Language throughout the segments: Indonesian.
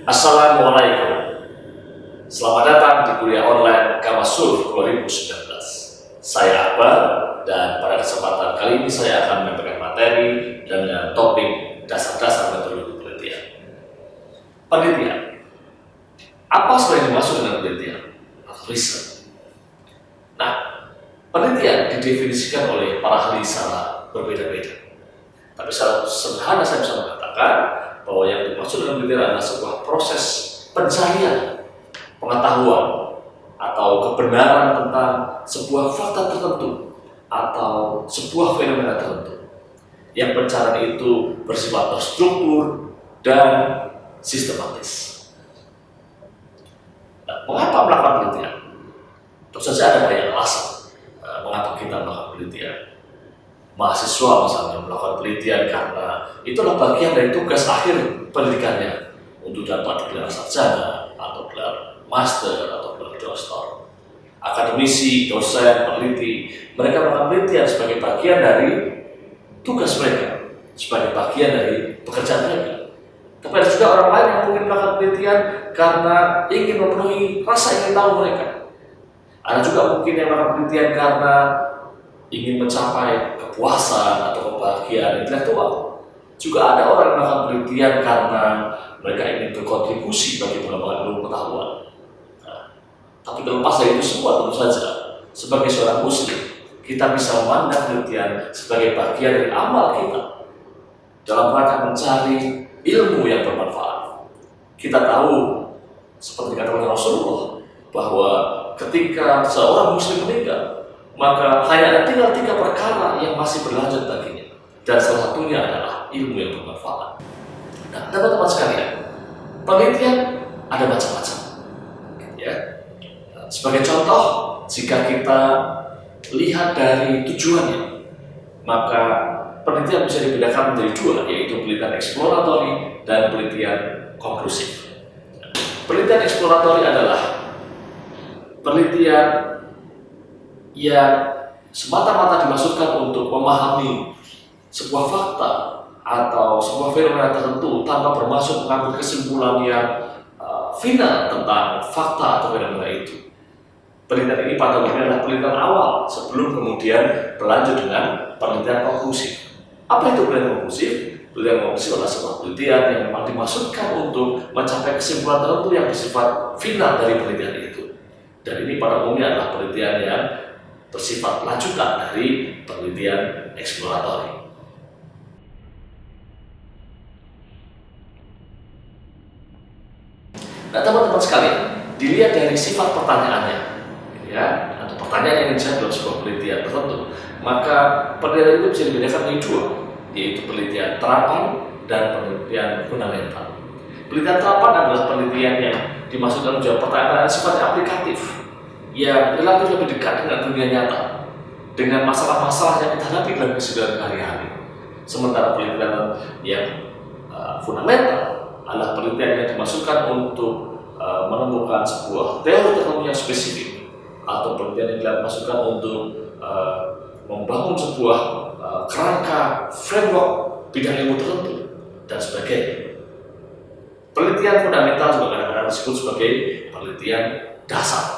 Assalamualaikum. Selamat datang di kuliah online Kamasul 2019. Saya Akbar dan pada kesempatan kali ini saya akan menyampaikan materi dengan topik dasar-dasar metodologi penelitian. Penelitian. Apa sebenarnya dimaksud dengan penelitian? Atau riset. Nah, penelitian didefinisikan oleh para ahli secara berbeda-beda. Tapi secara sederhana saya bisa mengatakan bahwa yang dimaksud dengan penelitian adalah sebuah proses pencarian pengetahuan atau kebenaran tentang sebuah fakta tertentu atau sebuah fenomena tertentu. Yang pencarian itu bersifat terstruktur dan sistematis. Nah, mengapa melakukan penelitian? Tentu saja ada banyak alasan mengapa kita melakukan penelitian. Mahasiswa misalnya melakukan penelitian karena itulah bagian dari tugas akhir pendidikannya untuk dapat gelar sarjana atau gelar master atau gelar doktor. Akademisi, dosen, peneliti, mereka melakukan penelitian sebagai bagian dari tugas mereka, sebagai bagian dari pekerjaan mereka. Tapi ada juga orang lain yang mungkin melakukan penelitian karena ingin memenuhi rasa ingin tahu mereka. Ada juga mungkin yang melakukan penelitian karena ingin mencapai kepuasan atau kebahagiaan intelektual. Juga ada orang yang melakukan penelitian karena mereka ingin berkontribusi bagi pengembangan ilmu pengetahuan. Nah, tapi terlepas dari itu semua, tentu saja sebagai seorang muslim kita bisa memandang penelitian sebagai bagian dari amal kita dalam rangka mencari ilmu yang bermanfaat. Kita tahu seperti kata Rasulullah bahwa ketika seorang muslim meninggal, maka hanya tinggal 3 perkara yang masih berlanjut baginya, dan salah satunya adalah ilmu yang bermanfaat. Nah, teman-teman sekalian, penelitian ada macam-macam. Ya, sebagai contoh, jika kita lihat dari tujuannya, maka penelitian bisa dibedakan menjadi 2, yaitu penelitian eksploratori dan penelitian konklusif. Penelitian eksploratori adalah penelitian yang semata-mata dimaksudkan untuk memahami sebuah fakta atau sebuah fenomena tertentu tanpa bermaksud mengambil kesimpulan yang final tentang fakta atau fenomena itu. Penelitian ini pada umumnya adalah penelitian awal sebelum kemudian berlanjut dengan penelitian konklusif. Apa itu penelitian konklusif? Penelitian konklusif adalah sebuah penelitian yang memang dimaksudkan untuk mencapai kesimpulan tertentu yang bersifat final dari penelitian itu. Dan ini pada umumnya adalah penelitian yang bersifat lanjutan dari penelitian eksploratori. Nah, teman-teman sekalian, dilihat dari sifat pertanyaannya, ya, atau pertanyaan yang dijawab dalam sebuah penelitian tertentu, maka penelitian itu bisa dibedakan menjadi 2, yaitu penelitian terapan dan penelitian fundamental. Penelitian terapan adalah penelitian yang dimaksudkan menjawab pertanyaan sifatnya aplikatif, yang relatif lebih dekat dengan dunia nyata, dengan masalah-masalah yang kita hadapi dalam kehidupan sehari-hari. Sementara penelitian yang fundamental adalah penelitian yang dimaksudkan untuk menemukan sebuah teori tertentu yang spesifik, atau penelitian yang dimaksudkan untuk membangun sebuah kerangka framework bidang ilmu tertentu dan sebagainya. Penelitian fundamental juga kadang-kadang disebut sebagai penelitian dasar.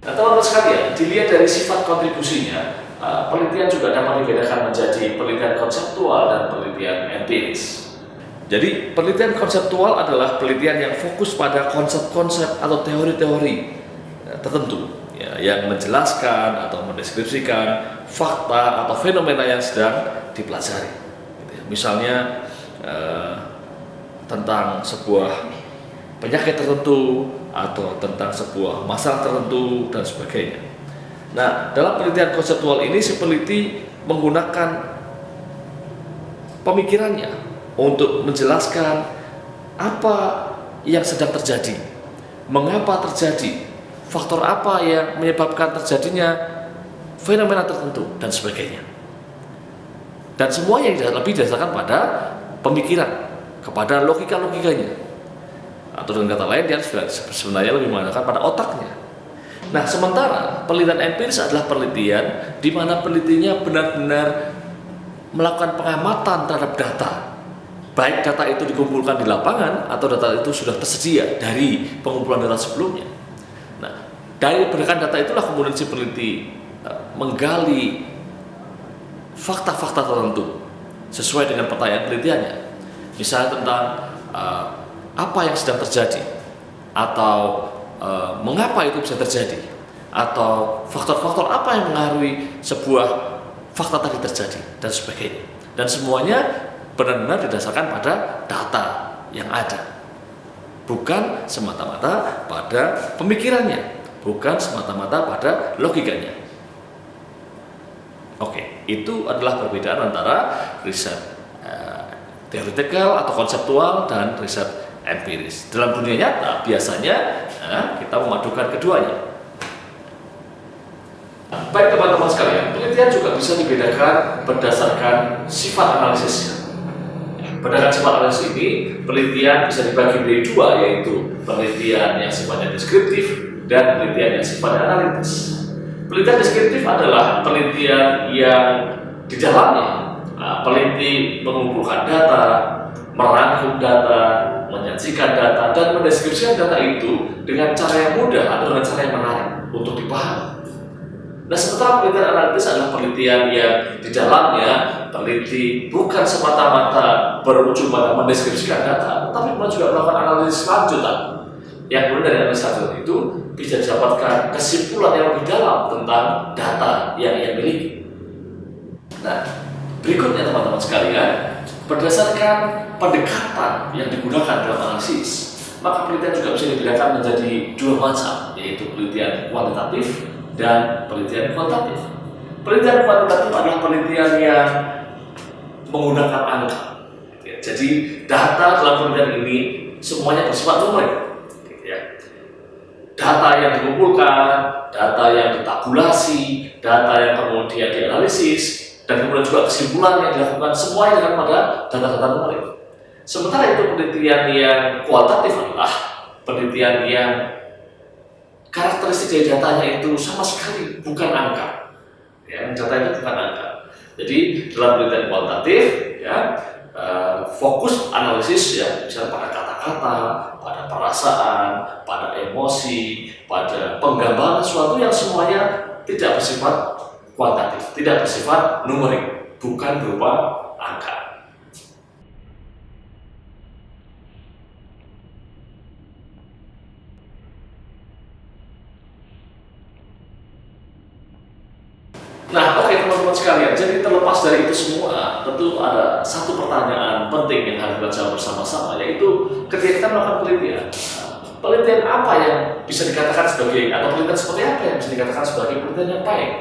Nah, teman-teman sekalian, dilihat dari sifat kontribusinya, penelitian juga dapat dibedakan menjadi penelitian konseptual dan penelitian empiris. Jadi, penelitian konseptual adalah penelitian yang fokus pada konsep-konsep atau teori-teori tertentu, ya, yang menjelaskan atau mendeskripsikan fakta atau fenomena yang sedang dipelajari. Misalnya tentang sebuah penyakit tertentu atau tentang sebuah masalah tertentu dan sebagainya. Nah, dalam penelitian konseptual ini si peneliti menggunakan pemikirannya untuk menjelaskan apa yang sedang terjadi, mengapa terjadi, faktor apa yang menyebabkan terjadinya fenomena tertentu dan sebagainya. Dan semuanya lebih didasarkan pada pemikiran, kepada logika-logikanya. Atau dengan kata lain, dia sebenarnya lebih menggunakan pada otaknya. Nah, sementara penelitian empiris adalah penelitian di mana penelitinya benar-benar melakukan pengamatan terhadap data, baik data itu dikumpulkan di lapangan atau data itu sudah tersedia dari pengumpulan data sebelumnya. Nah, dari berdasarkan data itulah kemudian si peneliti menggali fakta-fakta tertentu sesuai dengan pertanyaan penelitiannya. Misalnya tentang apa yang sedang terjadi, atau mengapa itu bisa terjadi, atau faktor-faktor apa yang mengaruhi sebuah fakta tadi terjadi, dan sebagainya. Dan semuanya benar-benar didasarkan pada data yang ada, bukan semata-mata pada pemikirannya, bukan semata-mata pada logikanya. Oke, itu adalah perbedaan antara riset teoretikal atau konseptual dan riset empiris. Dalam dunia nyata biasanya kita memadukan keduanya. Baik teman-teman sekalian, penelitian juga bisa dibedakan berdasarkan sifat analisisnya. Berdasarkan sifat analisis ini, penelitian bisa dibagi menjadi dua, yaitu penelitian yang sifatnya deskriptif dan penelitian yang sifatnya analitis. Penelitian deskriptif adalah penelitian yang di dalamnya peneliti mengumpulkan data, merangkum data, menyajikan data, dan mendeskripsikan data itu dengan cara yang mudah atau dengan cara yang menarik untuk dipahami. Nah, sementara penelitian analitis adalah penelitian yang di dalamnya peneliti bukan semata-mata berujung pada mendeskripsikan data, tetapi juga melakukan analisis lanjutan. Yang kemudian dari analisis lanjutan itu bisa didapatkan kesimpulan yang lebih dalam tentang data yang ia miliki. Nah, berikutnya teman-teman sekalian, berdasarkan pendekatan yang digunakan dalam analisis, maka penelitian juga bisa dibedakan menjadi dua macam, yaitu penelitian kuantitatif dan penelitian kualitatif. Penelitian kuantitatif adalah penelitian yang menggunakan angka. Jadi data dalam penelitian ini semuanya bersifat numerik. Data yang dikumpulkan, data yang ditabulasi, data yang kemudian dianalisis, dan kemudian juga kesimpulan yang dilakukan semuanya dengan pada data-data numerik. Sementara itu penelitian yang kualitatif adalah penelitian yang karakteristik dari datanya itu sama sekali bukan angka. Ya, data itu bukan angka. Jadi dalam penelitian kualitatif, fokus analisis ya, misalnya pada kata-kata, pada perasaan, pada emosi, pada penggambaran sesuatu yang semuanya tidak bersifat kuantitatif, tidak bersifat numerik, bukan berupa angka. Nah, oke teman-teman sekalian, jadi terlepas dari itu semua, tentu ada satu pertanyaan penting yang harus kita jawab bersama-sama, yaitu ketika kita melakukan penelitian, penelitian apa yang bisa dikatakan sebagai, atau penelitian seperti apa yang bisa dikatakan sebagai penelitian yang baik?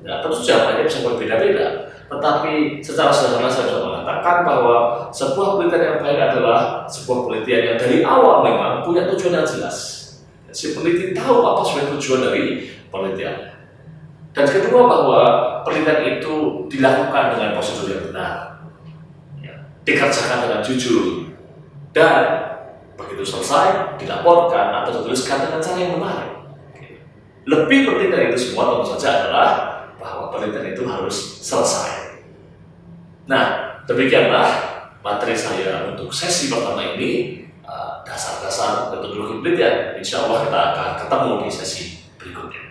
Nah, tentu jawabannya bisa berbeda-beda, tetapi secara sederhana saya bisa mengatakan bahwa sebuah penelitian yang baik adalah sebuah penelitian yang dari awal memang punya tujuan yang jelas. Si peneliti tahu apa sebenarnya tujuan dari penelitiannya. Dan kedua, bahwa penelitian itu dilakukan dengan prosedur yang benar, dikerjakan dengan jujur, dan begitu selesai dilaporkan atau dituliskan dengan cara yang menarik. Lebih penting dari itu semua tentu saja adalah bahwa penelitian itu harus selesai. Nah, demikianlah materi saya untuk sesi pertama ini, dasar-dasar metodologi penelitian. Insya Allah kita akan ketemu di sesi berikutnya.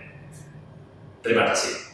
Terima kasih.